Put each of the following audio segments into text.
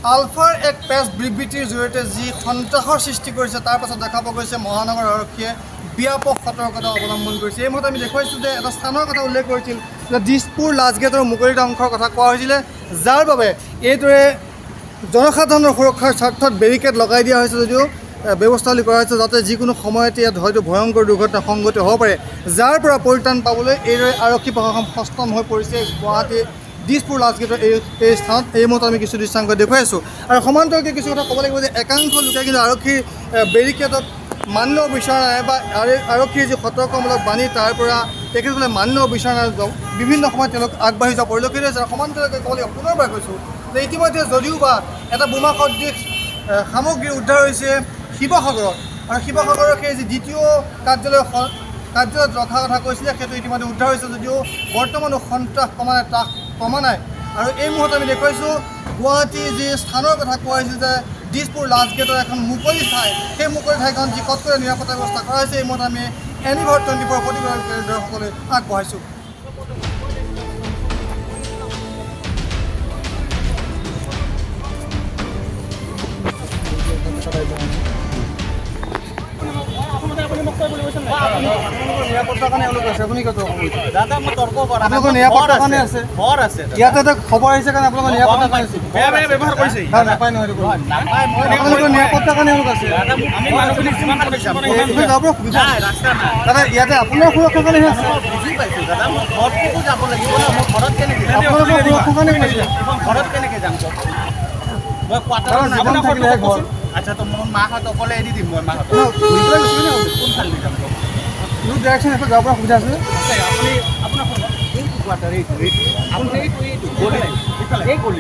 আলফাৰ এক প্ৰেছ বিবৃতিৰ জৰিয়তে যি সন্ত্ৰাসৰ সৃষ্টি কৰিছে তাৰ পাছত দেখা পোৱা গৈছে মহানগৰ আৰক্ষীয়ে ব্যাপক সতৰ্কতা অৱলম্বন কৰিছে। এই মুহূৰ্তে আমি দেখুৱাইছোঁ যে এটা স্থানৰ কথা উল্লেখ কৰিছিল যে দিছপুৰ লাষ্টগেটৰ মুকলিত অংশৰ কথা কোৱা হৈছিলে, যাৰ বাবে এইদৰে জনসাধাৰণৰ সুৰক্ষাৰ স্বাৰ্থত বেৰিকেড লগাই দিয়া হৈছে যদিও ব্যৱস্থাৱলী কৰা হৈছে যাতে যিকোনো সময়তে ইয়াত হয়তো ভয়ংকৰ দুৰ্ঘটনা সংঘটিত হ'ব পাৰে, যাৰ পৰা পৰিত্ৰাণ পাবলৈ এইদৰে আৰক্ষী প্ৰশাসন সষ্টম হৈ পৰিছে গুৱাহাটী দিছপুৰ লাষ্টগেটৰ এই স্থানত। এই মুহূৰ্তে আমি কিছু দৃশ্যাংশ দেখুৱাই আছোঁ আৰু সমান্তৰালকৈ কিছু কথা ক'ব লাগিব যে একাংশ লোকে কিন্তু আৰক্ষীৰ বেৰিকেডত মান্য বিচৰা নাই বা আৰক্ষীৰ যি সতৰ্কমূলক বাণী তাৰ পৰা তেখেতসকলে মান্য বিচৰা নাই, বিভিন্ন সময়ত তেওঁলোক আগবাঢ়ি যোৱা পৰিলক্ষিত হৈছে। সমান্তৰালকৈ ক'ব লাগিব পুনৰবাৰ কৈছোঁ যে ইতিমধ্যে যদিও বা এটা বোমা সদৃশ সামগ্ৰী উদ্ধাৰ হৈছে শিৱসাগৰত আৰু শিৱসাগৰৰ সেই যি দ্বিতীয় কাৰ্যালয়ত ৰখা কথা কৈছিলে সেইটো ইতিমধ্যে উদ্ধাৰ হৈছে যদিও বৰ্তমানো সন্ত্ৰাস কমা নাই। আৰু এই মুহূৰ্তে আমি দেখুৱাইছোঁ গুৱাহাটীৰ যি স্থানৰ কথা কোৱা হৈছিল যে দিছপুৰ লাষ্টগেটৰ এখন মুকলি ঠাই, সেই মুকলি ঠাইখন যি কটকটীয়া নিৰাপত্তা ব্যৱস্থা কৰা হৈছে। এই মুহূৰ্তে আমি এনিভাৰ 24 প্ৰতিবেদনকাৰীসকলে আগবঢ়াইছোঁ। নিৰাপত্তাৰ কাৰণে এওঁলোক আছে, আপুনি কত দাদা মই তৰ্ক কৰা আপোনালোকৰ নিৰাপত্তাৰ কাৰণে আছে বৰ আছে ইয়াতে এটা খবৰ আহিছে কাৰণে আপোনালোকৰ নিৰাপত্তাৰ কাৰণে আছে বেয়া ব্যৱহাৰ কৰিছে নাপায় নহয় নাপায় মই আপোনালোকৰ নিৰাপত্তাৰ কাৰণে এওঁলোক আছে আমি মানুহখিনি যিমান কৰিছে আপুনি যাব সুবিধা ৰাস্তা নাই দাদা ইয়াতে আপোনাৰ সুৰক্ষাৰ কাৰণে আছে বুজি পাইছো দাদা মই ঘৰতো যাব লাগিব না মই ঘৰত কেনেকৈ যাম আপোনালোকৰ সুৰক্ষাৰ কাৰণে কৈছে ঘৰত কেনেকৈ যাম মই কোৱাৰ্টাৰত নাযাম থাকিলে ঘৰ আচ্ছা তো মোৰ মাহঁত অকলে এৰি দিম মই মাহঁত কোনফালে যাম নিউ ডাইৰেকশ্যন এফালে যাব পৰা সুবিধা আছে আপুনি আপোনাৰ এইটো কোৱাৰ্টাৰ এইটো আপুনি এইটো গলি ইফালে এই গলি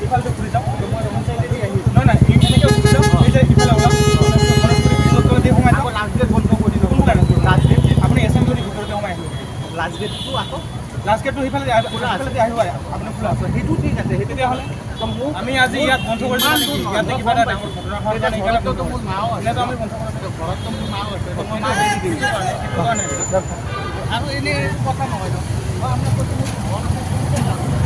ইফালে ঘূৰি যাওক মই ৰমন চাইডেদি আহি নহয় নাই এনেকৈ ঘূৰি যাওক এই যে ইফালে ওলাওক দি সোমাই যাওক লাষ্ট গেট বন্ধ কৰি দিওঁ কোনফালে লাষ্ট গেট আপুনি এছেম্বলিৰ ভিতৰতে সোমাই আহিব লাষ্ট গেটটো আকৌ লাষ্ট গেটটো সিফালে আহিব আপুনি খোলা আছে সেইটো ঠিক আছে সেইটো তেতিয়াহ'লে আমি আজি ইয়াত বন্ধ কৰিছোঁ ইয়াতে কিবা এটা ডাঙৰ ঘটনা হোৱাৰ কাৰণে ঘৰততো মোৰ মাও আছে আমি বন্ধ কৰিছোঁ ঘৰততো মোৰ মাও আছে মই মা এৰি দিম আৰু এনেই কথা নহয় ন আপোনাক